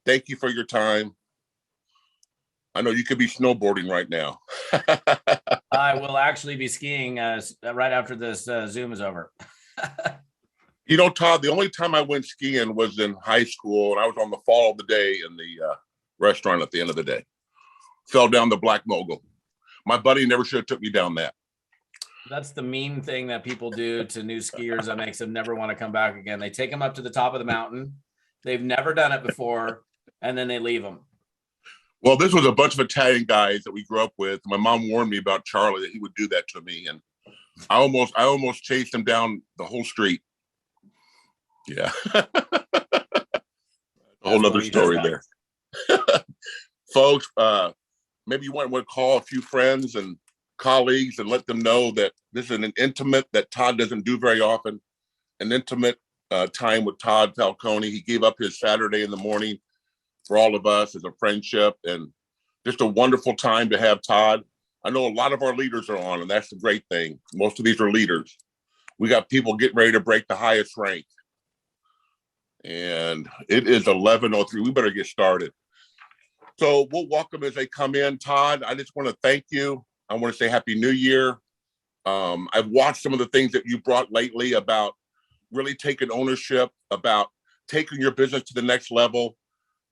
Thank you for your time. I know you could be snowboarding right now. I will actually be skiing right after this Zoom is over. You know, Todd, the only time I went skiing was in high school, and I was on the fall of the day in the restaurant at the end of the day. Fell down the Black Mogul. My buddy never should have took me down that. That's the mean thing that people do to new skiers that makes them never want to come back again. They take them up to the top of the mountain. They've never done it before, and then they leave them. Well, this was a bunch of Italian guys that we grew up with. My mom warned me about Charlie, that he would do that to me. And I almost chased him down the whole street. Yeah. A whole nother story there. Folks, maybe you want to call a few friends and colleagues and let them know that this is an intimate that Todd doesn't do very often, an intimate time with Todd Falcone. He gave up his Saturday in the morning for all of us as a friendship, and just a wonderful time to have Todd. I know a lot of our leaders are on, and that's the great thing. Most of these are leaders. We got people getting ready to break the highest rank. And it is 11:03. We better get started. So we'll welcome as they come in. Todd, I just want to thank you. I want to say Happy New Year. I've watched some of the things that you brought lately about really taking ownership, about taking your business to the next level.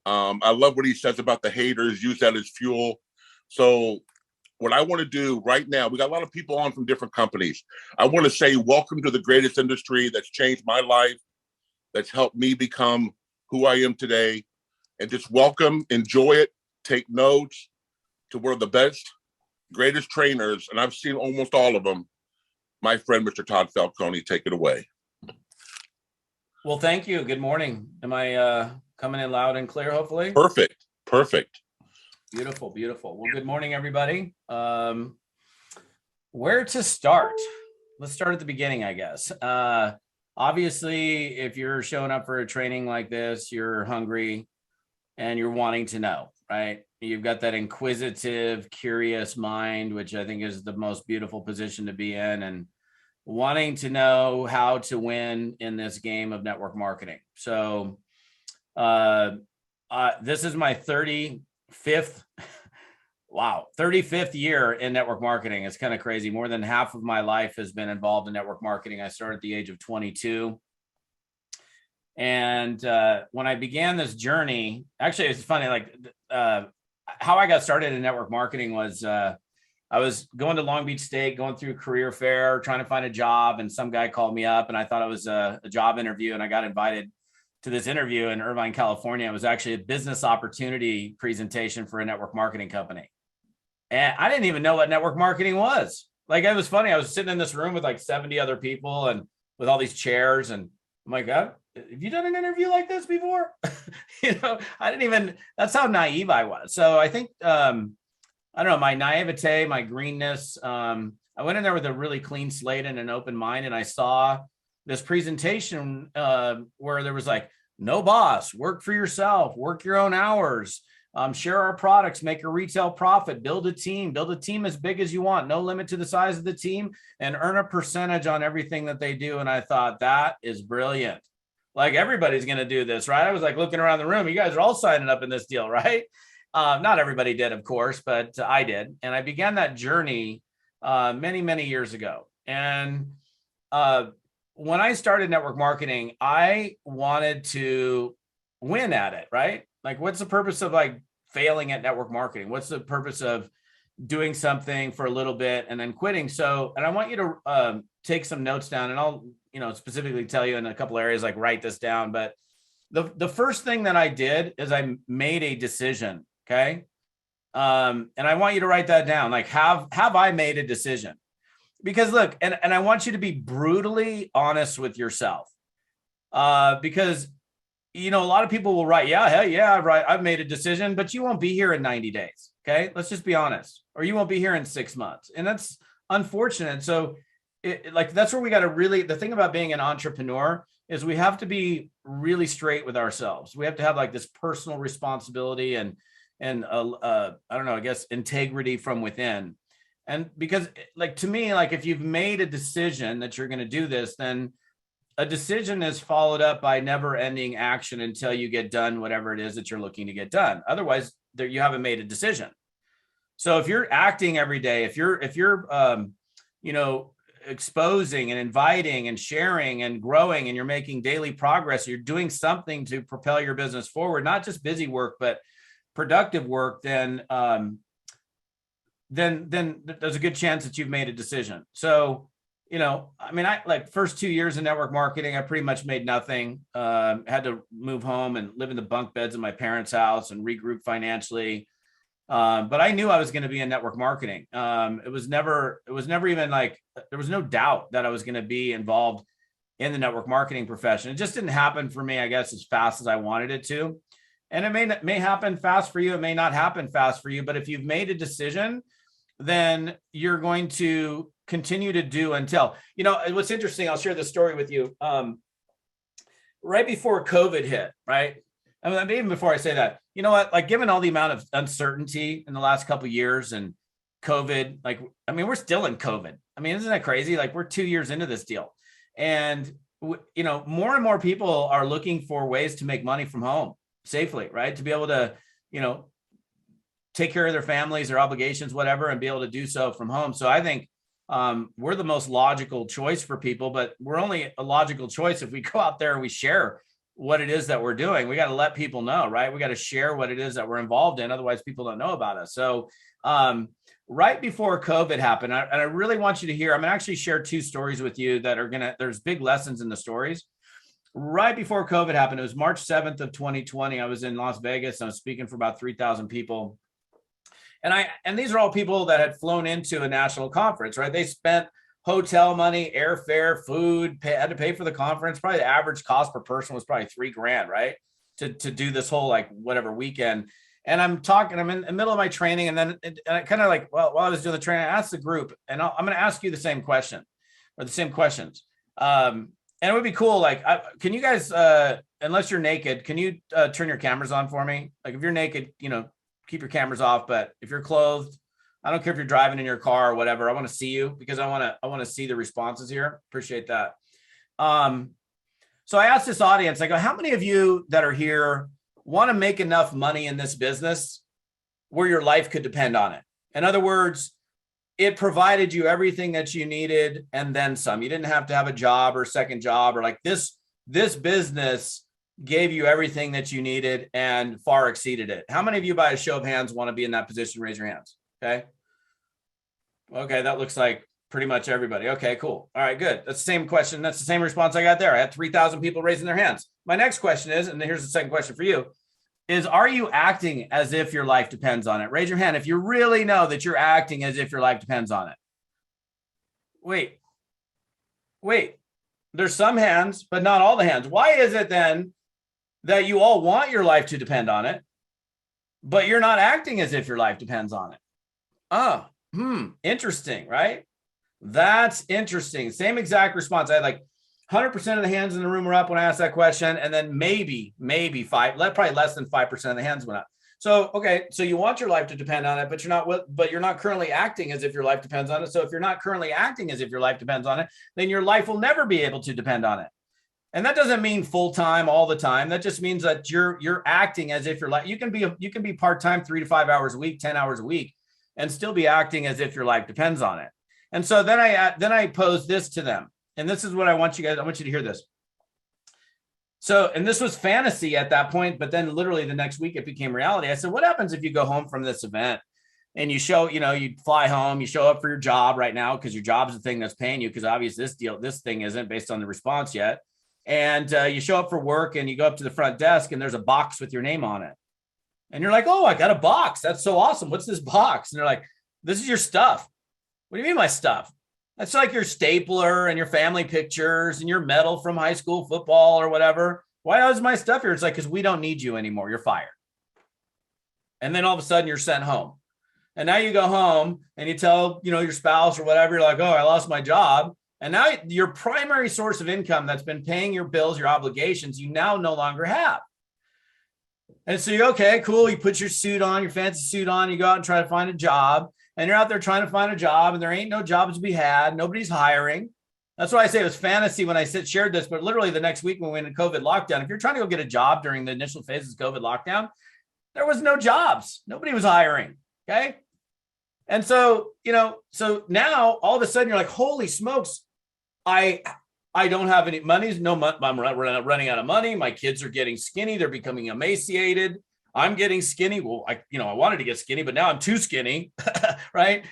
I love what he says about the haters, use that as fuel. So what I want to do right now, we got a lot of people on from different companies. I want to say welcome to the greatest industry that's changed my life, that's helped me become who I am today. And just welcome, enjoy it, take notes to one of the best, greatest trainers, and I've seen almost all of them, my friend, Mr. Todd Falcone. Take it away. Well, thank you. Good morning. Am I coming in loud and clear, hopefully? Perfect. Beautiful. Well, good morning, everybody. Where to start? Let's start at the beginning, I guess. Obviously, if you're showing up for a training like this, you're hungry and you're wanting to know, right? You've got that inquisitive, curious mind, which I think is the most beautiful position to be in, and wanting to know how to win in this game of network marketing. So this is my 35th year in network marketing. It's kind of crazy. More than half of my life has been involved in network marketing. I started at the age of 22. And when I began this journey, actually, it's funny, like how I got started in network marketing was I was going to Long Beach State, going through career fair, trying to find a job. And some guy called me up and I thought it was a job interview. And I got invited to this interview in Irvine, California. It was actually a business opportunity presentation for a network marketing company. And I didn't even know what network marketing was. Like, it was funny. I was sitting in this room with like 70 other people and with all these chairs. And I'm like, have you done an interview like this before? That's how naive I was. So I think, I don't know, my naivete, my greenness, I went in there with a really clean slate and an open mind. And I saw this presentation where there was like, no boss, work for yourself, work your own hours, share our products, make a retail profit, build a team as big as you want, no limit to the size of the team, and earn a percentage on everything that they do. And I thought, that is brilliant. Like, everybody's going to do this, right? I was like looking around the room. You guys are all signing up in this deal, right? Not everybody did, of course, but I did. And I began that journey many, many years ago. And when I started network marketing, I wanted to win at it, right? Like, what's the purpose of like failing at network marketing? What's the purpose of doing something for a little bit and then quitting? So, and I want you to take some notes down, and I'll, specifically tell you in a couple areas, like write this down. But the first thing that I did is I made a decision. Okay. And I want you to write that down. Like, have I made a decision? Because look, and I want you to be brutally honest with yourself. Because, a lot of people will write, right, I've made a decision, but you won't be here in 90 days. Okay. Let's just be honest. Or you won't be here in 6 months. And that's unfortunate. So that's where we got to really, the thing about being an entrepreneur is we have to be really straight with ourselves. We have to have like this personal responsibility and I don't know, I guess integrity from within. And because, like, to me, like, if you've made a decision that you're going to do this, then a decision is followed up by never ending action until you get done whatever it is that you're looking to get done. Otherwise, there you haven't made a decision. So if you're acting every day, if you're you know, exposing and inviting and sharing and growing, and you're making daily progress, you're doing something to propel your business forward, not just busy work, but productive work, then there's a good chance that you've made a decision. So, you know, I mean, I like first 2 years in network marketing, I pretty much made nothing. Had to move home and live in the bunk beds in my parents' house and regroup financially. But I knew I was going to be in network marketing. It was never even like, there was no doubt that I was going to be involved in the network marketing profession. It just didn't happen for me, I guess, as fast as I wanted it to. And it may happen fast for you. It may not happen fast for you, but if you've made a decision, then you're going to continue to do until, you know, what's interesting, I'll share the story with you. Right before COVID hit, right? I mean, even before I say that, you know what, like given all the amount of uncertainty in the last couple of years and COVID, like, I mean, we're still in COVID. I mean, isn't that crazy? Like we're 2 years into this deal. And, you know, more and more people are looking for ways to make money from home safely, right? To be able to, you know, take care of their families, their obligations, whatever, and be able to do so from home. So I think we're the most logical choice for people, but we're only a logical choice if we go out there and we share what it is that we're doing. We got to let people know, right? We got to share what it is that we're involved in. Otherwise, people don't know about us. So right before COVID happened, and I really want you to hear, I'm going to actually share 2 stories with you that are there's big lessons in the stories. Right before COVID happened, it was March 7th of 2020. I was in Las Vegas. I was speaking for about 3,000 people. And these are all people that had flown into a national conference, right? They spent hotel money, airfare, food, had to pay for the conference. Probably the average cost per person was probably $3,000, right? To do this whole like whatever weekend. And I'm in the middle of my training. And then I kind of like, well, while I was doing the training, I asked the group, and I'm going to ask you the same question or the same questions. And it would be cool. Like, can you guys, unless you're naked, can you turn your cameras on for me? Like if you're naked, you know, keep your cameras off, but if you're clothed, I don't care if you're driving in your car or whatever. I want to see you because I want to see the responses here. Appreciate that. So I asked this audience, I go, how many of you that are here want to make enough money in this business where your life could depend on it? In other words, it provided you everything that you needed and then some. You didn't have to have a job or a second job or like this business gave you everything that you needed and far exceeded it. How many of you by a show of hands want to be in that position? Raise your hands. Okay. Okay. That looks like pretty much everybody. Okay, cool. All right, good. That's the same question. That's the same response I got there. I had 3,000 people raising their hands. My next question is, and here's the second question for you, is are you acting as if your life depends on it? Raise your hand if you really know that you're acting as if your life depends on it. Wait. There's some hands, but not all the hands. Why is it then that you all want your life to depend on it, but you're not acting as if your life depends on it? Oh, interesting, right? That's interesting. Same exact response. I had like 100% of the hands in the room were up when I asked that question. And then maybe probably less than 5% of the hands went up. So, okay. So you want your life to depend on it, but you're not currently acting as if your life depends on it. So if you're not currently acting as if your life depends on it, then your life will never be able to depend on it. And that doesn't mean full-time all the time. That just means that you're acting as if your life, you can be part-time 3 to 5 hours a week, 10 hours a week, and still be acting as if your life depends on it. And so then I posed this to them. And this is what I want you to hear this. So, and this was fantasy at that point, but then literally the next week it became reality. I said, what happens if you go home from this event and you fly home, you show up for your job right now because your job's the thing that's paying you, because obviously this thing isn't based on the response yet. And you show up for work and you go up to the front desk and there's a box with your name on it. And you're like, oh, I got a box. That's so awesome. What's this box? And they're like, this is your stuff. What do you mean my stuff? That's like your stapler and your family pictures and your medal from high school football or whatever. Why is my stuff here? It's like, because we don't need you anymore. You're fired. And then all of a sudden you're sent home. And now you go home and you tell, your spouse or whatever, you're like, oh, I lost my job. And now your primary source of income that's been paying your bills, your obligations, you now no longer have. And so you're okay, cool. You put your suit on, your fancy suit on, you go out and try to find a job. And you're out there trying to find a job and there ain't no jobs to be had. Nobody's hiring. That's why I say it was fantasy when I shared this, but literally the next week when we went into COVID lockdown, if you're trying to go get a job during the initial phases of COVID lockdown, there was no jobs. Nobody was hiring. Okay. And so, so now all of a sudden you're like, holy smokes, I don't have any money. I'm running out of money. My kids are getting skinny. They're becoming emaciated. I'm getting skinny. Well, I wanted to get skinny, but now I'm too skinny. Right.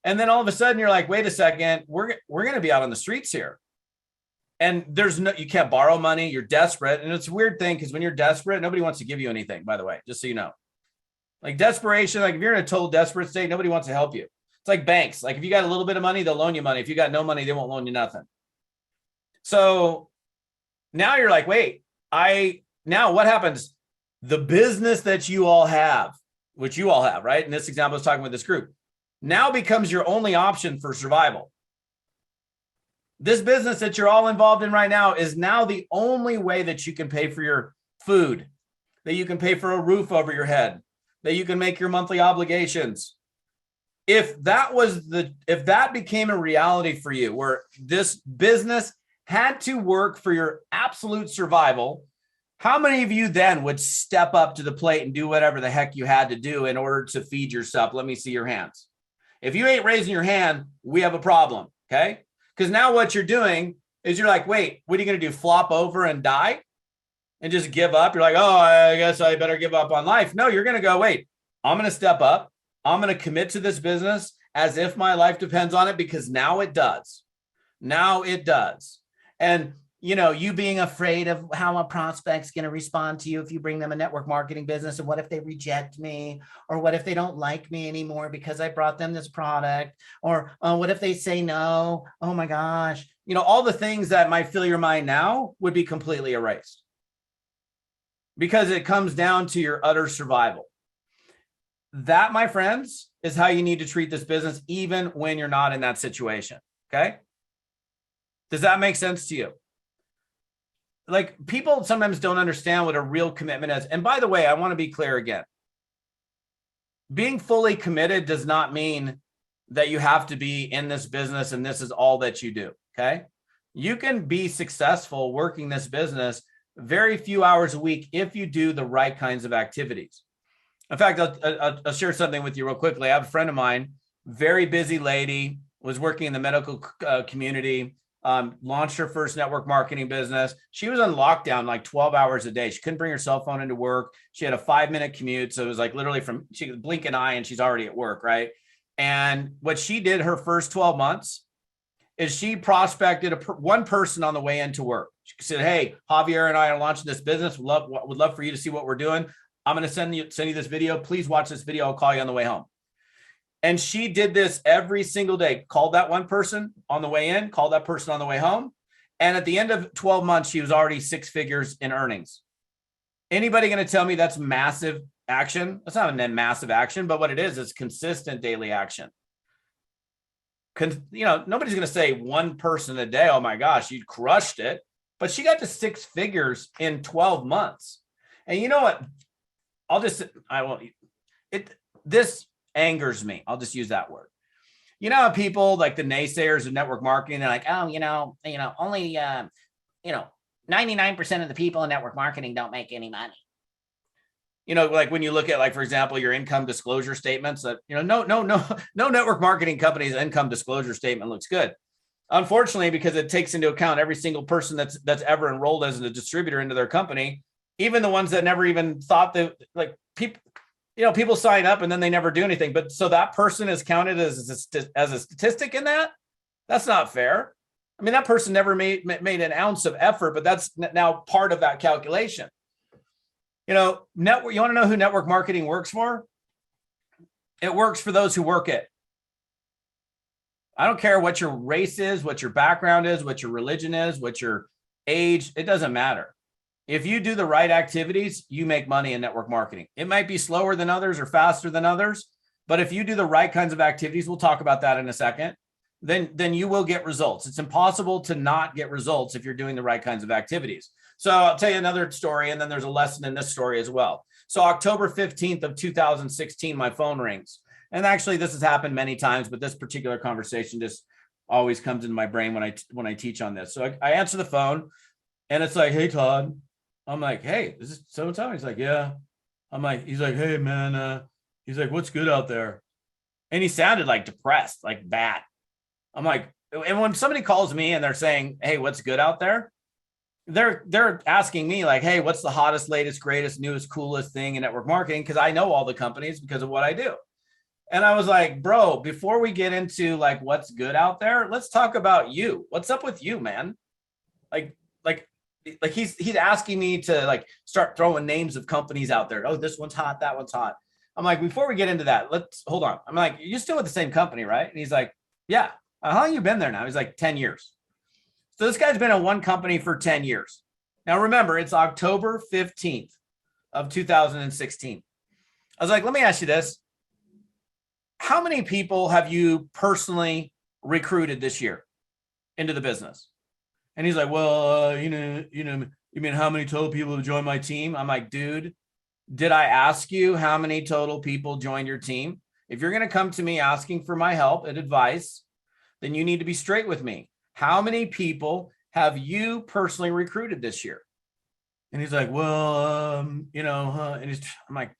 And then all of a sudden you're like, wait a second, we're going to be out on the streets here. And you can't borrow money. You're desperate. And it's a weird thing because when you're desperate, nobody wants to give you anything, by the way, just so you know. Like desperation, like if you're in a total desperate state, nobody wants to help you. It's like banks. Like if you got a little bit of money, they'll loan you money. If you got no money, they won't loan you nothing. So now you're like, wait, now what happens? The business that you all have, which you all have, right? In this example, I was talking with this group, now becomes your only option for survival. This business that you're all involved in right now is now the only way that you can pay for your food, that you can pay for a roof over your head, that you can make your monthly obligations. If that became a reality for you, where this business had to work for your absolute survival, how many of you then would step up to the plate and do whatever the heck you had to do in order to feed yourself? Let me see your hands. If you ain't raising your hand, we have a problem, okay? Because now what you're doing is you're like, wait, what are you going to do? Flop over and die and just give up? You're like, oh, I guess I better give up on life. No, you're going to go, wait, I'm going to step up. I'm going to commit to this business as if my life depends on it, because now it does. Now it does. And, you being afraid of how a prospect's going to respond to you if you bring them a network marketing business, and what if they reject me, or what if they don't like me anymore because I brought them this product, or what if they say no? Oh my gosh. All the things that might fill your mind now would be completely erased, because it comes down to your utter survival. That, my friends, is how you need to treat this business, even when you're not in that situation. Okay. Does that make sense to you? Like, people sometimes don't understand what a real commitment is. And by the way, I want to be clear again. Being fully committed does not mean that you have to be in this business and this is all that you do. Okay. You can be successful working this business very few hours a week if you do the right kinds of activities. In fact, I'll share something with you real quickly. I have a friend of mine, very busy lady, was working in the medical community, launched her first network marketing business. She was on lockdown like 12 hours a day. She couldn't bring her cell phone into work. She had a 5-minute commute. So it was like literally she could blink an eye and she's already at work, right? And what she did her first 12 months is she prospected one person on the way into work. She said, hey, Javier and I are launching this business. Would love for you to see what we're doing. I'm going to send you this video. Please watch this video. I'll call you on the way home. And she did this every single day. Called that one person on the way in, called that person on the way home. And at the end of 12 months, she was already 6 figures in earnings. Anybody going to tell me that's massive action? That's not a massive action, but what it is consistent daily action. Nobody's going to say one person a day, oh my gosh, you crushed it. But she got to 6 figures in 12 months. And you know what? This angers me. I'll just use that word. You know how people like the naysayers of network marketing, they're like, oh, only 99% of the people in network marketing don't make any money. Like when you look at, like, for example, your income disclosure statements, that, no network marketing company's income disclosure statement looks good. Unfortunately, because it takes into account every single person that's ever enrolled as a distributor into their company, even the ones that never even thought that, like, people sign up and then they never do anything. But so that person is counted as a statistic in that? That's not fair. I mean, that person never made an ounce of effort, but that's now part of that calculation. You want to know who network marketing works for? It works for those who work it. I don't care what your race is, what your background is, what your religion is, what your age, it doesn't matter. If you do the right activities, you make money in network marketing. It might be slower than others or faster than others, but if you do the right kinds of activities, we'll talk about that in a second, then you will get results. It's impossible to not get results if you're doing the right kinds of activities. So I'll tell you another story, and then there's a lesson in this story as well. So October 15th of 2016, my phone rings. And actually, this has happened many times, but this particular conversation just always comes into my brain when I teach on this. So I answer the phone and it's like, hey, Todd. I'm like, hey, is this so-and-so? He's like, yeah. He's like, hey, man. He's like, what's good out there? And he sounded like depressed, like bad. I'm like, and when somebody calls me and they're saying, hey, what's good out there? They're asking me like, hey, what's the hottest, latest, greatest, newest, coolest thing in network marketing? Because I know all the companies because of what I do. And I was like, bro, before we get into like what's good out there, let's talk about you. What's up with you, man? Like he's asking me to like start throwing names of companies out there. Oh, this one's hot, that one's hot. I'm like, before we get into that, let's hold on. I'm like, you're still with the same company, right? And he's like, yeah. How long you been there now? He's like 10 years. So this guy's been in one company for 10 years. Now remember, it's October 15th of 2016. I was like, let me ask you this. How many people have you personally recruited this year into the business? And he's like, well, you mean how many total people have joined my team? I'm like, dude, did I ask you how many total people joined your team? If you're going to come to me asking for my help and advice, then you need to be straight with me. How many people have you personally recruited this year? And he's like, well, and I'm like,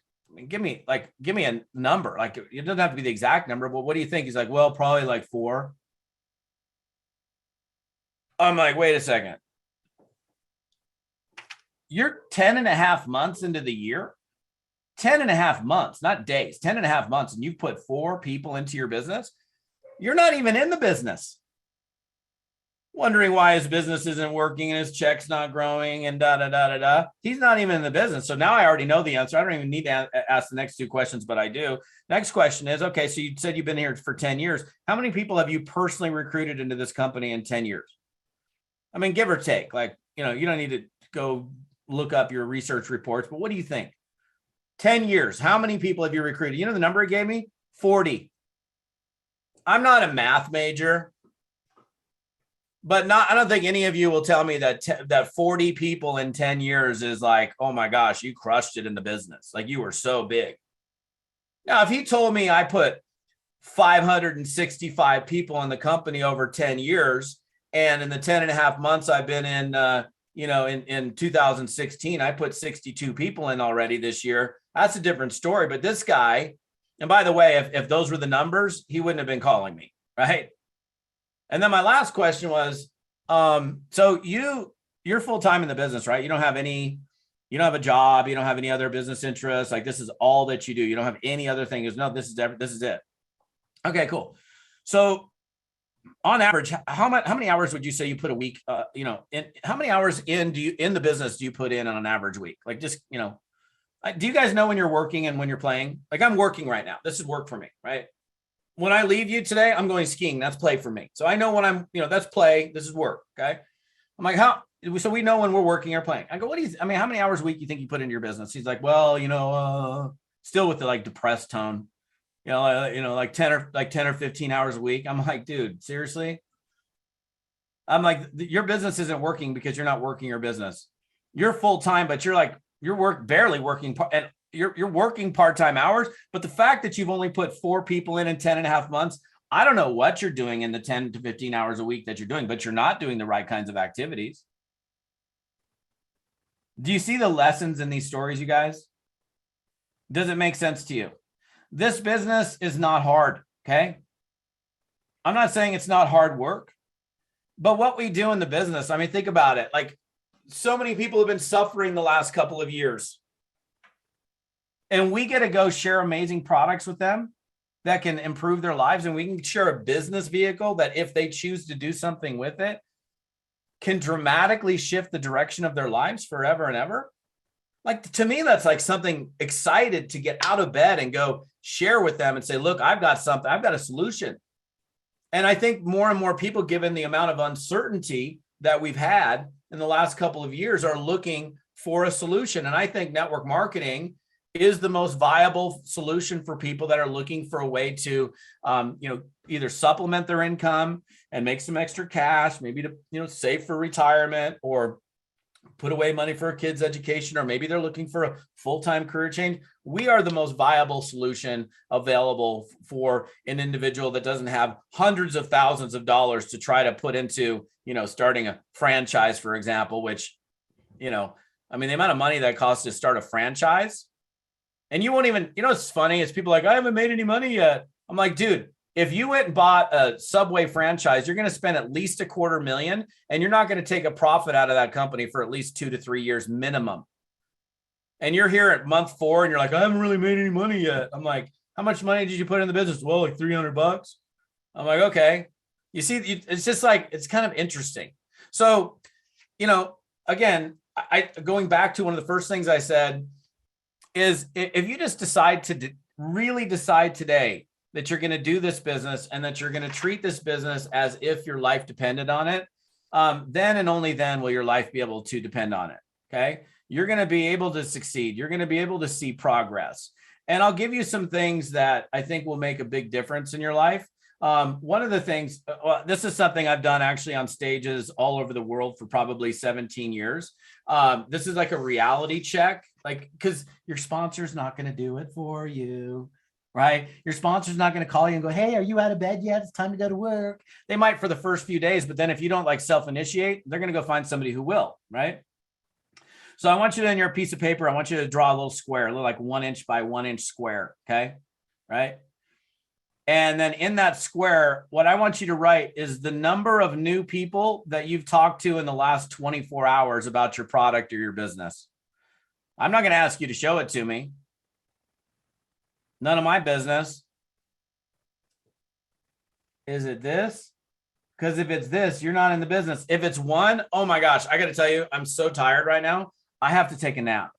give me a number. Like, it doesn't have to be the exact number, but what do you think? He's like, well, probably like 4. I'm like, wait a second. You're 10 and a half months into the year, 10 and a half months, not days, 10 and a half months. And you've put 4 people into your business. You're not even in the business. Wondering why his business isn't working and his check's not growing and da. He's not even in the business. So now I already know the answer. I don't even need to ask the next 2 questions, but I do. Next question is, okay, so you said you've been here for 10 years. How many people have you personally recruited into this company in 10 years? I mean, give or take, like, you don't need to go look up your research reports, but what do you think? 10 years, how many people have you recruited? You know the number he gave me? 40. I'm not a math major, but I don't think any of you will tell me that 40 people in 10 years is like, oh my gosh, you crushed it in the business. Like, you were so big. Now, if he told me I put 565 people in the company over 10 years, and in the 10 and a half months I've been in 2016, I put 62 people in already this year. That's a different story. But this guy, and by the way, if those were the numbers, he wouldn't have been calling me, right? And then my last question was, so you're full-time in the business, right? You don't have a job, you don't have any other business interests. Like, this is all that you do. You don't have any other thing. No, this is it. Okay, cool. So on average, how many hours would you say you put a week? How many hours in the business do you put in on an average week? Like, just, do you guys know when you're working and when you're playing? Like, I'm working right now. This is work for me, right? When I leave you today, I'm going skiing. That's play for me. So I know when I'm, that's play. This is work. Okay. I'm like, so we know when we're working or playing. I go, how many hours a week do you think you put into your business? He's like, well, still with the like depressed tone, like 10 or 15 hours a week. I'm like, dude, seriously? I'm like, your business isn't working because you're not working your business. You're full time, but you're barely working, and you're working part-time hours. But the fact that you've only put 4 people in 10 and a half months, I don't know what you're doing in the 10 to 15 hours a week that you're doing, but you're not doing the right kinds of activities. Do you see the lessons in these stories, you guys? Does it make sense to you? This business is not hard, okay? I'm not saying it's not hard work, but what we do in the business, I mean, think about it. Like, so many people have been suffering the last couple of years, and we get to go share amazing products with them that can improve their lives. And we can share a business vehicle that, if they choose to do something with it, can dramatically shift the direction of their lives forever and ever. Like, to me, that's like something excited to get out of bed and go share with them and say, look, I've got something, I've got a solution. And I think more and more people, given the amount of uncertainty that we've had in the last couple of years, are looking for a solution. And I think network marketing is the most viable solution for people that are looking for a way to, either supplement their income and make some extra cash, maybe to, save for retirement, or put away money for a kid's education, or maybe they're looking for a full-time career change. We are the most viable solution available for an individual that doesn't have hundreds of thousands of dollars to try to put into, starting a franchise, for example, which, I mean, the amount of money that costs to start a franchise, and you won't even, it's funny. It's people like, I haven't made any money yet. I'm like, dude, if you went and bought a Subway franchise, you're going to spend at least $250,000, and you're not going to take a profit out of that company for at least 2 to 3 years minimum. And you're here at month 4 and you're like, I haven't really made any money yet. I'm like, how much money did you put in the business? Well, like $300. I'm like, okay. You see, it's just like, it's kind of interesting. So, again, I going back to one of the first things I said is, if you just decide to really decide today that you're going to do this business and that you're going to treat this business as if your life depended on it, then and only then will your life be able to depend on it. Okay. You're going to be able to succeed. You're going to be able to see progress. And I'll give you some things that I think will make a big difference in your life. One of the things, this is something I've done actually on stages all over the world for probably 17 years. This is like a reality check, like, because your sponsor's not going to do it for you, right? Your sponsor's not going to call you and go, hey, are you out of bed yet? It's time to go to work. They might for the first few days, but then if you don't like self-initiate, they're going to go find somebody who will, right? So I want you to, in your piece of paper, I want you to draw a little square, a little like 1 inch by 1 inch square. Okay. Right. And then in that square, what I want you to write is the number of new people that you've talked to in the last 24 hours about your product or your business. I'm not going to ask you to show it to me. None of my business. Is it this? Because if it's this, you're not in the business. If it's one, oh my gosh, I got to tell you, I'm so tired right now. I have to take a nap.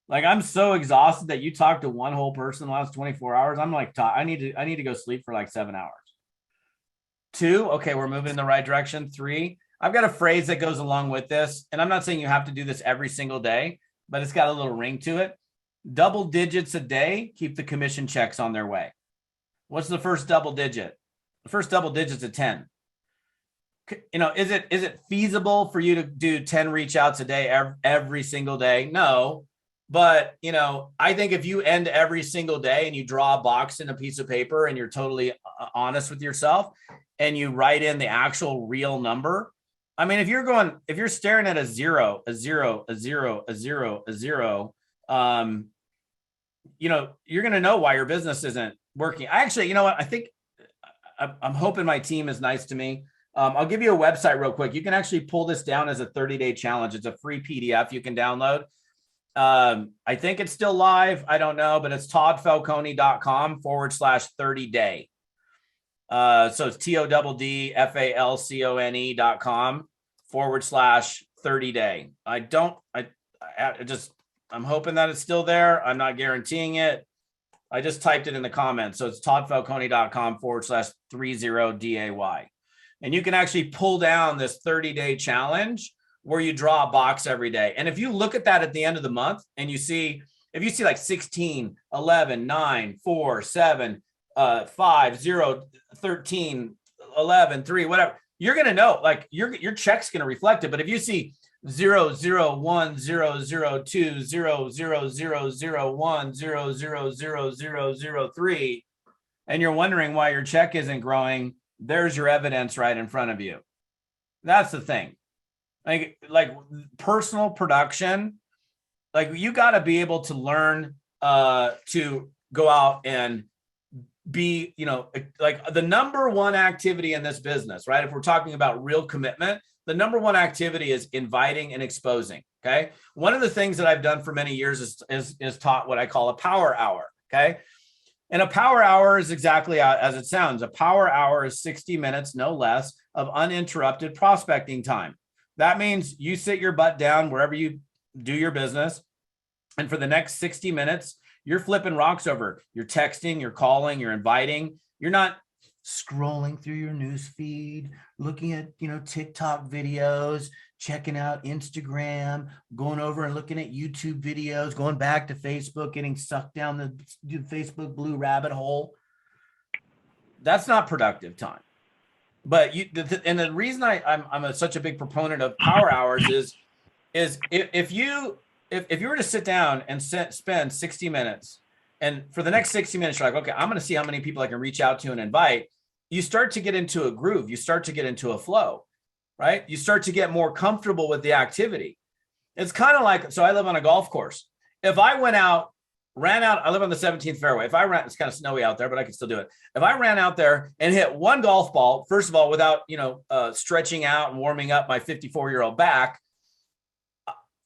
Like, I'm so exhausted that you talked to one whole person in the last 24 hours. I'm like, I need to go sleep for like 7 hours. 2, okay, we're moving in the right direction. 3, I've got a phrase that goes along with this. And I'm not saying you have to do this every single day, but it's got a little ring to it. Double digits a day keep the commission checks on their way. What's the first double digit? The first double digit's a 10. Is it feasible for you to do 10 reach outs a day every single day? No. But, I think if you end every single day and you draw a box in a piece of paper and you're totally honest with yourself and you write in the actual real number. I mean, if you're staring at a zero, you're going to know why your business isn't working. Actually, you know what? I think I'm hoping my team is nice to me. I'll give you a website real quick. You can actually pull this down as a 30-day challenge. It's a free PDF you can download. I think it's still live. I don't know, but it's toddfalcone.com/30-day. So it's toddfalcone.com/30-day. I'm hoping that it's still there. I'm not guaranteeing it. I just typed it in the comments. So it's toddfalcone.com/30-day. And you can actually pull down this 30-day challenge where you draw a box every day. And if you look at that at the end of the month and if you see like 16, 11, 9, 4, 7, 5, 0, 13, 11, 3, whatever, you're going to know, like your check's going to reflect it. But if you see 0, 0, 1, 0, 0, 2, 0, 0, 0, 0, 1, 0, 0, 0, 0, 0, 3, and you're wondering why your check isn't growing, there's your evidence right in front of you. That's the thing. Like personal production, like you got to be able to learn to go out and be, like the number one activity in this business, right? If we're talking about real commitment, the number one activity is inviting and exposing. Okay. One of the things that I've done for many years is taught what I call a power hour. Okay. And a power hour is exactly as it sounds. A power hour is 60 minutes, no less, of uninterrupted prospecting time. That means you sit your butt down wherever you do your business. And for the next 60 minutes, you're flipping rocks over. You're texting, you're calling, you're inviting. You're not scrolling through your news feed, looking at, TikTok videos, checking out Instagram, going over and looking at YouTube videos, going back to Facebook, getting sucked down the Facebook blue rabbit hole. That's not productive time. But and the reason I'm such a big proponent of power hours is is if you were to sit down and spend 60 minutes, and for the next 60 minutes, you're like, okay, I'm going to see how many people I can reach out to and invite. You start to get into a groove. You start to get into a flow, right? You start to get more comfortable with the activity. It's kind of like, so I live on a golf course. If I went out, ran out, I live on the 17th fairway. If I ran, it's kind of snowy out there, but I can still do it. If I ran out there and hit one golf ball, first of all, without, stretching out and warming up my 54-year-old back,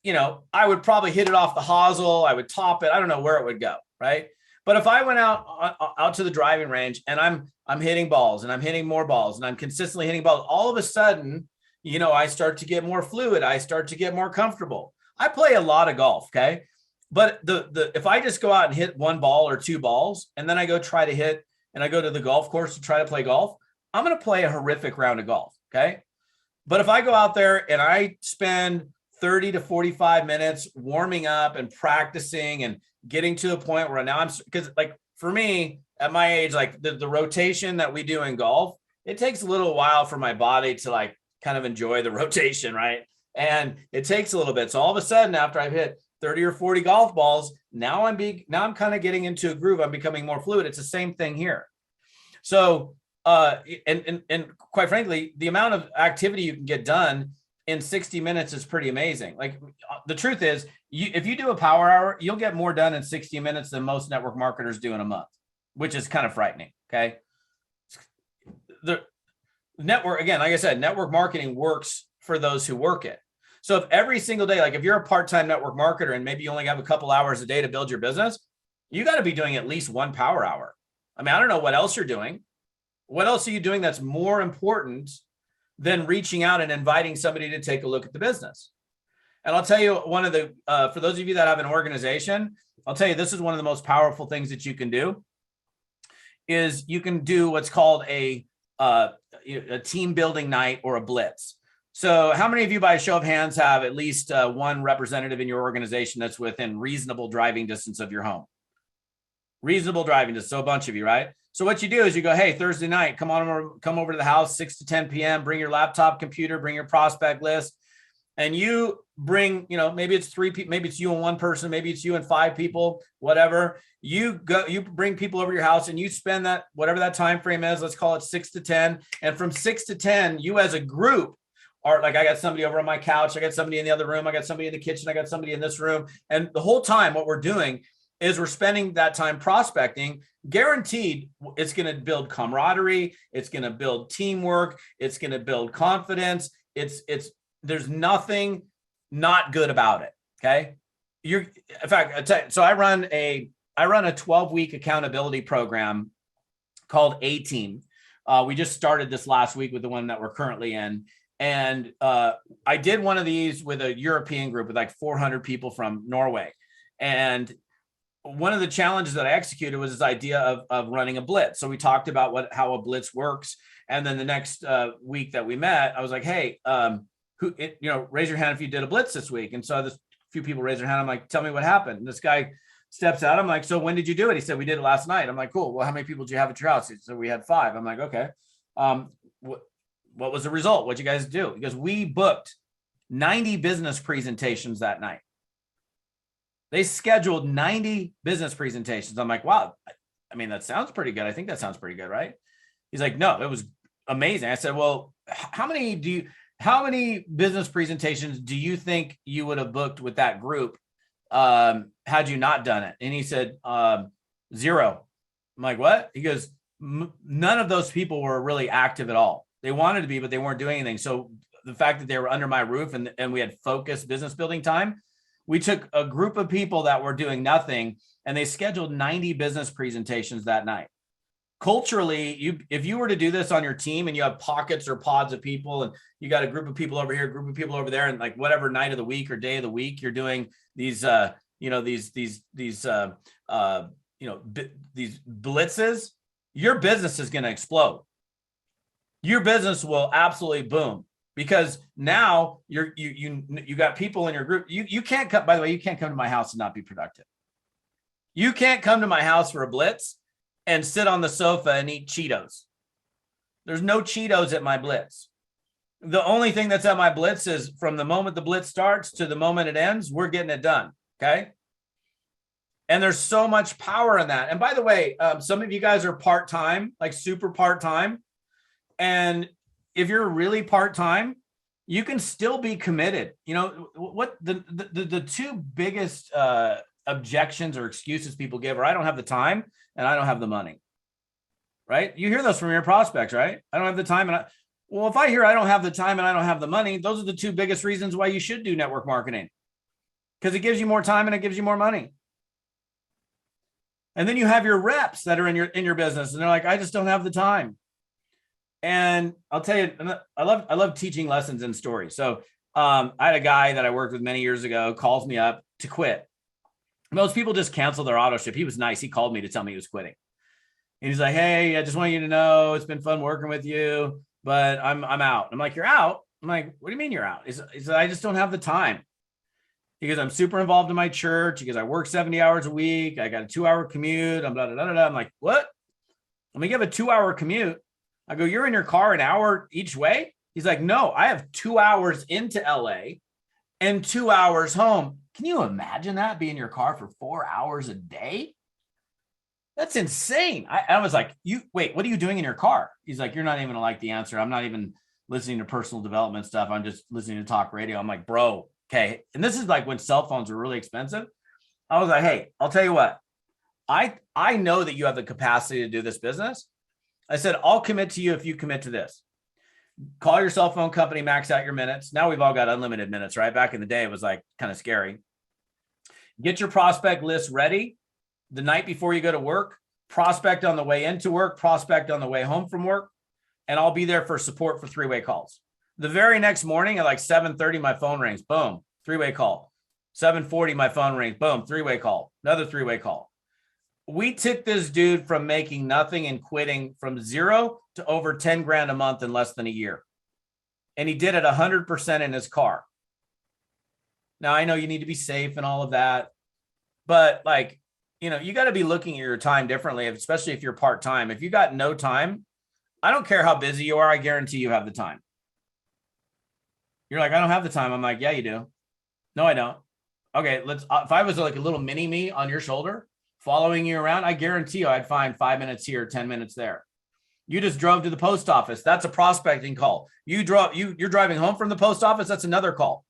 I would probably hit it off the hosel. I would top it. I don't know where it would go. Right. But if I went out to the driving range and I'm hitting balls and I'm hitting more balls and I'm consistently hitting balls, all of a sudden, I start to get more fluid. I start to get more comfortable. I play a lot of golf. Okay. But if I just go out and hit one ball or two balls, and then I go try to hit, and I go to the golf course to try to play golf, I'm going to play a horrific round of golf. Okay. But if I go out there and I spend 30 to 45 minutes warming up and practicing and getting to a point where now because like for me at my age, like the rotation that we do in golf, it takes a little while for my body to like kind of enjoy the rotation. Right. And it takes a little bit. So all of a sudden, after I've hit 30 or 40 golf balls, now I'm kind of getting into a groove. I'm becoming more fluid. It's the same thing here. So, and quite frankly, the amount of activity you can get done in 60 minutes is pretty amazing. Like the truth is, if you do a power hour, you'll get more done in 60 minutes than most network marketers do in a month, which is kind of frightening. Okay. The network, again, like I said, network marketing works for those who work it. So if every single day, like if you're a part-time network marketer and maybe you only have a couple hours a day to build your business, you got to be doing at least one power hour. I mean, I don't know what else you're doing. What else are you doing that's more important than reaching out and inviting somebody to take a look at the business? And I'll tell you one of the, for those of you that have an organization, I'll tell you, this is one of the most powerful things that you can do is you can do what's called a team building night or a blitz. So how many of you by a show of hands have at least one representative in your organization that's within reasonable driving distance of your home? Reasonable driving distance. So a bunch of you, right? So what you do is you go, hey, Thursday night, come over to the house, 6 to 10 p.m., bring your laptop, computer, bring your prospect list. And you bring, maybe it's 3 people, maybe it's you and one person, maybe it's you and 5 people, whatever. You bring people over to your house and you spend that, whatever that time frame is, let's call it 6 to 10. And from 6 to 10, you as a group are like, I got somebody over on my couch, I got somebody in the other room, I got somebody in the kitchen, I got somebody in this room. And the whole time, what we're doing is we're spending that time prospecting. Guaranteed, it's going to build camaraderie. It's going to build teamwork. It's going to build confidence. There's nothing not good about it. Okay. In fact, so I run a 12-week accountability program called A-Team. We just started this last week with the one that we're currently in. And I did one of these with a European group with like 400 people from Norway. And one of the challenges that I executed was this idea of running a blitz. So we talked about how a blitz works. And then the next week that we met, I was like, hey, raise your hand if you did a blitz this week. And so a few people raised their hand. I'm like, tell me what happened. And this guy steps out. I'm like, so when did you do it? He said, we did it last night. I'm like, cool. Well, how many people did you have at your house? He said, we had 5. I'm like, okay. What was the result? What'd you guys do? Because we booked 90 business presentations that night. They scheduled 90 business presentations. I'm like, wow, I mean, that sounds pretty good. I think that sounds pretty good, right? He's like, no, it was amazing. I said, well, how many business presentations do you think you would have booked with that group had you not done it? And he said, 0. I'm like, what? He goes, none of those people were really active at all. They wanted to be, but they weren't doing anything. So the fact that they were under my roof and we had focused business building time, we took a group of people that were doing nothing and they scheduled 90 business presentations that night. Culturally, if you were to do this on your team and you have pockets or pods of people and you got a group of people over here, a group of people over there, and like whatever night of the week or day of the week, you're doing these blitzes, your business is going to explode. Your business will absolutely boom. Because now you got people in your group. You can't come, by the way, you can't come to my house and not be productive. You can't come to my house for a blitz and sit on the sofa and eat Cheetos. There's no Cheetos at my blitz. The only thing that's at my blitz is from the moment the blitz starts to the moment it ends, we're getting it done. Okay. And there's so much power in that. And by the way, some of you guys are part-time, like super part-time. And if you're really part-time, you can still be committed. You know, what the two biggest objections or excuses people give are, I don't have the time and I don't have the money. Right? You hear those from your prospects, right? I don't have the time. Well, if I hear I don't have the time and I don't have the money, those are the two biggest reasons why you should do network marketing, because it gives you more time and it gives you more money. And then you have your reps that are in your business and they're like, I just don't have the time. And I'll tell you, I love teaching lessons in stories. So I had a guy that I worked with many years ago, calls me up to quit. Most people just cancel their auto ship. He was nice. He called me to tell me he was quitting. And he's like, hey, I just want you to know it's been fun working with you, but I'm out. I'm like, you're out? I'm like, what do you mean you're out? He said, I just don't have the time. He goes, I'm super involved in my church. He goes, I work 70 hours a week. I got a 2-hour commute. I'm blah, blah, blah, blah. I'm like, what? I'm like, you have a 2-hour commute. I go, you're in your car an hour each way? He's like, no, I have 2 hours into LA and 2 hours home. Can you imagine that, being in your car for 4 hours a day? That's insane. I was like, wait, what are you doing in your car? He's like, you're not even gonna like the answer. I'm not even listening to personal development stuff. I'm just listening to talk radio. I'm like, bro, okay. And this is like when cell phones were really expensive. I was like, hey, I'll tell you what, I know that you have the capacity to do this business. I said, I'll commit to you if you commit to this. Call your cell phone company, max out your minutes. Now we've all got unlimited minutes, right? Back in the day, it was like kind of scary. Get your prospect list ready the night before you go to work, prospect on the way into work, prospect on the way home from work, and I'll be there for support for 3-way calls. The very next morning at like 7:30, my phone rings, boom, 3-way call. 7:40, my phone rings, boom, 3-way call, another 3-way call. We took this dude from making nothing and quitting from 0 to over 10 grand a month in less than a year. And he did it 100% in his car. Now, I know you need to be safe and all of that, but like, you know, you got to be looking at your time differently, especially if you're part-time. If you got no time, I don't care how busy you are. I guarantee you have the time. You're like, I don't have the time. I'm like, yeah, you do. No, I don't. Okay, if I was like a little mini me on your shoulder following you around, I guarantee you I'd find 5 minutes here, 10 minutes there. You just drove to the post office. That's a prospecting call. You're driving home from the post office. That's another call.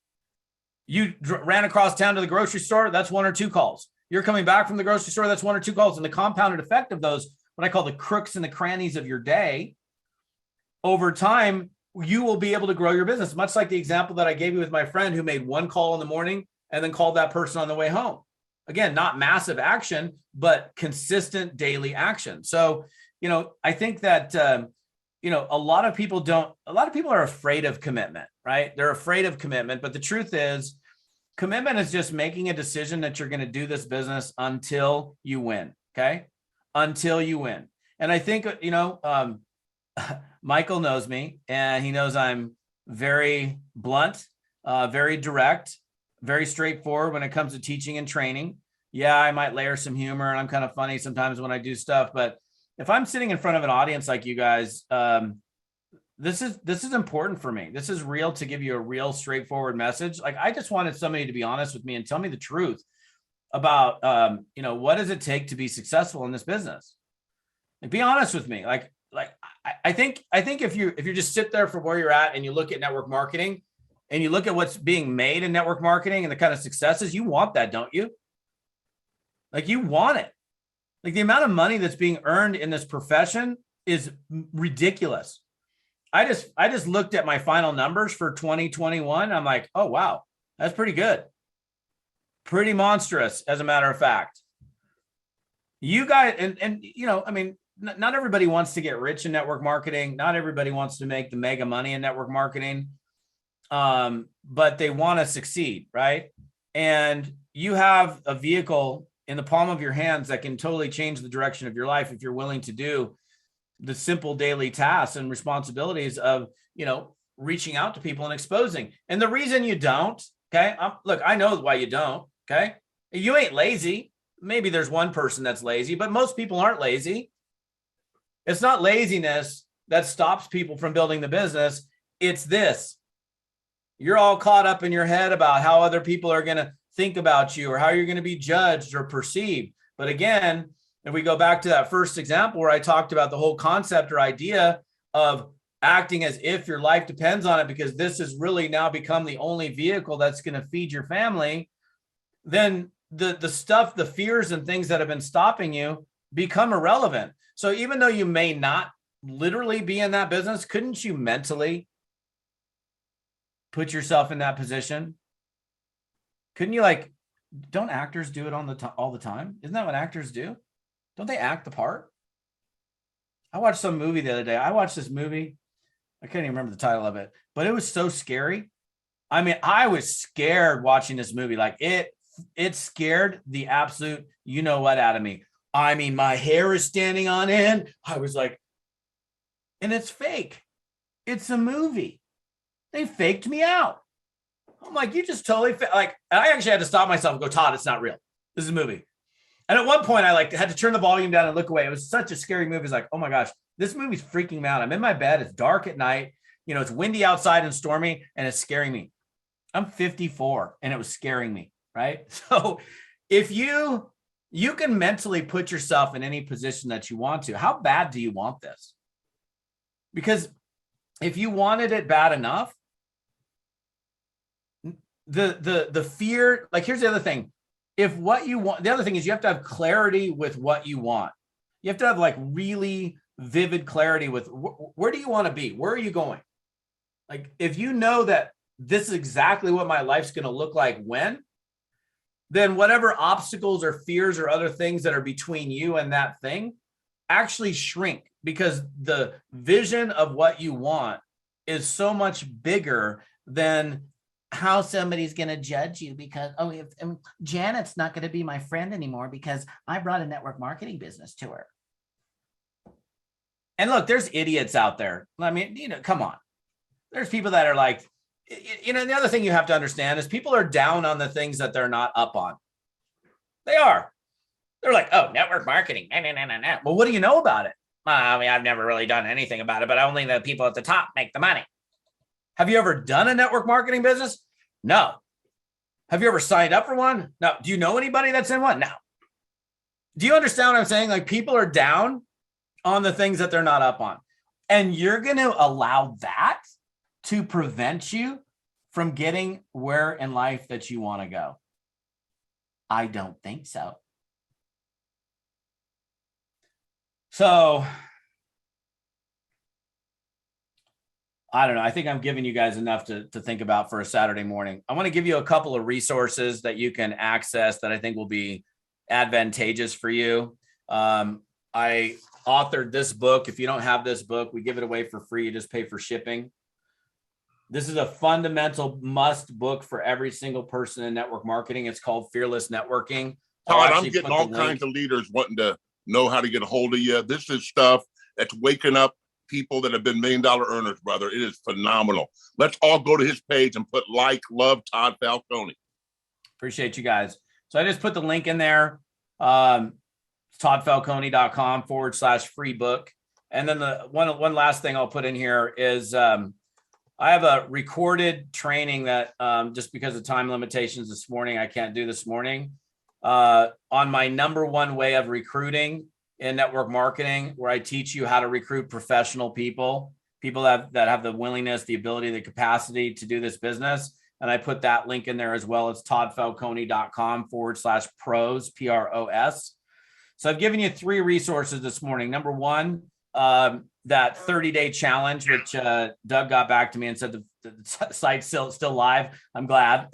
You ran across town to the grocery store. That's 1 or 2 calls. You're coming back from the grocery store. That's 1 or 2 calls. And the compounded effect of those, what I call the crooks and the crannies of your day, over time, you will be able to grow your business. Much like the example that I gave you with my friend who made 1 call in the morning and then called that person on the way home. Again, not massive action, but consistent daily action. So, you know, I think that, you know, a lot of people are afraid of commitment, right? They're afraid of commitment. But the truth is, commitment is just making a decision that you're going to do this business until you win. Okay. Until you win. And I think, you know, Michael knows me and he knows I'm very blunt, very direct, very straightforward when it comes to teaching and training. Yeah, I might layer some humor and I'm kind of funny sometimes when I do stuff, but if I'm sitting in front of an audience like you guys, this is important for me. This is real, to give you a real straightforward message. Like, I just wanted somebody to be honest with me and tell me the truth about, you know, what does it take to be successful in this business? Like, be honest with me. Like I think if you just sit there for where you're at and you look at network marketing and you look at what's being made in network marketing and the kind of successes, you want that, don't you? Like, you want it. Like, the amount of money that's being earned in this profession is ridiculous. I just looked at my final numbers for 2021. I'm like, oh, wow, that's pretty good. Pretty monstrous, as a matter of fact. You guys, and you know, I mean, not everybody wants to get rich in network marketing. Not everybody wants to make the mega money in network marketing. But they want to succeed, right? And you have a vehicle in the palm of your hands that can totally change the direction of your life if you're willing to do the simple daily tasks and responsibilities of, you know, reaching out to people and exposing. And the reason you don't, okay, look, I know why you don't, okay? You ain't lazy. Maybe there's one person that's lazy, but most people aren't lazy. It's not laziness that stops people from building the business. It's this. You're all caught up in your head about how other people are going to think about you or how you're going to be judged or perceived. But again, if we go back to that first example where I talked about the whole concept or idea of acting as if your life depends on it, because this has really now become the only vehicle that's going to feed your family, then the stuff, the fears and things that have been stopping you become irrelevant. So even though you may not literally be in that business, couldn't you mentally put yourself in that position? Couldn't you, like, don't actors do it all the time? Isn't that what actors do? Don't they act the part? I watched some movie the other day. I watched this movie. I can't even remember the title of it, but it was so scary. I mean, I was scared watching this movie. Like it scared the absolute, you know what, out of me. I mean, my hair is standing on end. I was like, and it's fake. It's a movie. They faked me out. I'm like, you just totally like, I actually had to stop myself and go, Todd, it's not real. This is a movie. And at one point I had to turn the volume down and look away. It was such a scary movie. It's like, oh my gosh, this movie's freaking me out. I'm in my bed. It's dark at night. You know, it's windy outside and stormy and it's scaring me. I'm 54 and it was scaring me. Right. So if you can mentally put yourself in any position that you want to, how bad do you want this? Because if you wanted it bad enough, the fear, like, here's the other thing. If what you want, the other thing is you have to have clarity with what you want. You have to have like really vivid clarity with where do you want to be? Where are you going? Like, if you know that this is exactly what my life's going to look like when, then whatever obstacles or fears or other things that are between you and that thing actually shrink, because the vision of what you want is so much bigger than how somebody's going to judge you because, oh, if Janet's not going to be my friend anymore because I brought a network marketing business to her. And look, there's idiots out there. I mean, you know, come on. There's people that are like, you know, the other thing you have to understand is people are down on the things that they're not up on. They are. They're like, oh, network marketing. Nah, nah, nah, nah, nah. Well, what do you know about it? I mean, I've never really done anything about it, but only the people at the top make the money. Have you ever done a network marketing business? No. Have you ever signed up for one? No. Do you know anybody that's in one? No. Do you understand what I'm saying? Like, people are down on the things that they're not up on. And you're going to allow that to prevent you from getting where in life that you want to go? I don't think so. So I don't know. I think I'm giving you guys enough to think about for a Saturday morning. I want to give you a couple of resources that you can access that I think will be advantageous for you. I authored this book. If you don't have this book, we give it away for free. You just pay for shipping. This is a fundamental must book for every single person in network marketing. It's called Fearless Networking. Todd, I'm getting all kinds of leaders wanting to know how to get a hold of you. This is stuff that's waking up people that have been $1 million earners, brother. It is phenomenal. Let's all go to his page and put like, love Todd Falcone. Appreciate you guys. So I just put the link in there. toddfalcone.com/free book. And then the one last thing I'll put in here is I have a recorded training that just because of time limitations this morning, I can't do this morning on my #1 way of recruiting in network marketing, where I teach you how to recruit professional people that have the willingness, the ability, the capacity to do this business. And I put that link in there as well. It's toddfalcone.com/pros, PROS. So I've given you 3 resources this morning. #1, that 30-day challenge, which Doug got back to me and said the site's still live. I'm glad.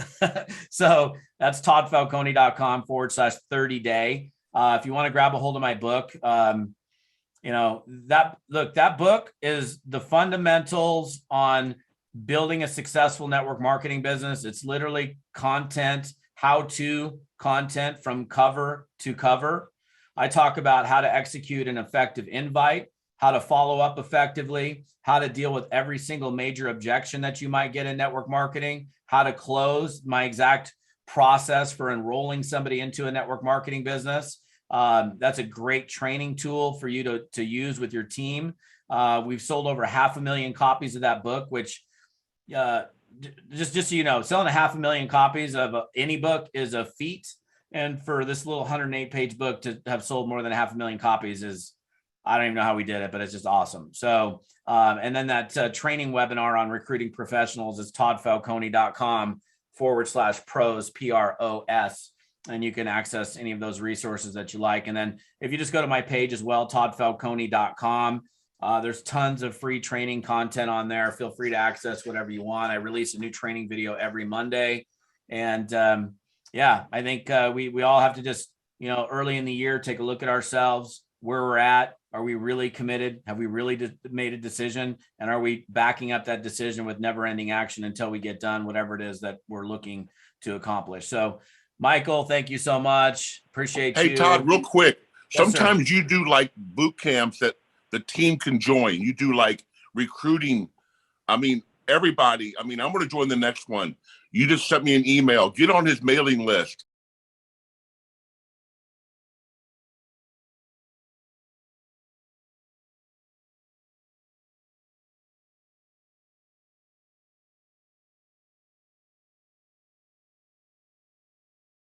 So that's toddfalcone.com/30-day. If you want to grab a hold of my book, you know, that book is the fundamentals on building a successful network marketing business. It's literally content, how-to content from cover to cover. I talk about how to execute an effective invite, how to follow up effectively, how to deal with every single major objection that you might get in network marketing, how to close, my exact process for enrolling somebody into a network marketing business. That's a great training tool for you to use with your team. We've sold over 500,000 copies of that book, which just so you know, selling 500,000 copies of any book is a feat. And for this little 108-page book to have sold more than 500,000 copies is, I don't even know how we did it, but it's just awesome. So, and then that training webinar on recruiting professionals is toddfalcone.com/pros, PROS. And you can access any of those resources that you like. And then if you just go to my page as well, toddfalcone.com, there's tons of free training content on there. Feel free to access whatever you want. I release a new training video every Monday. And yeah, I think we all have to just, early in the year, take a look at ourselves, where we're at. Are we really committed? Have we really made a decision? And are we backing up that decision with never ending action until we get done, whatever it is that we're looking to accomplish? So Michael, thank you so much. Appreciate you. Hey, Todd, real quick. Yes, sometimes you do like boot camps that the team can join. You do like recruiting. I mean, everybody. I mean, I'm going to join the next one. You just sent me an email. Get on his mailing list.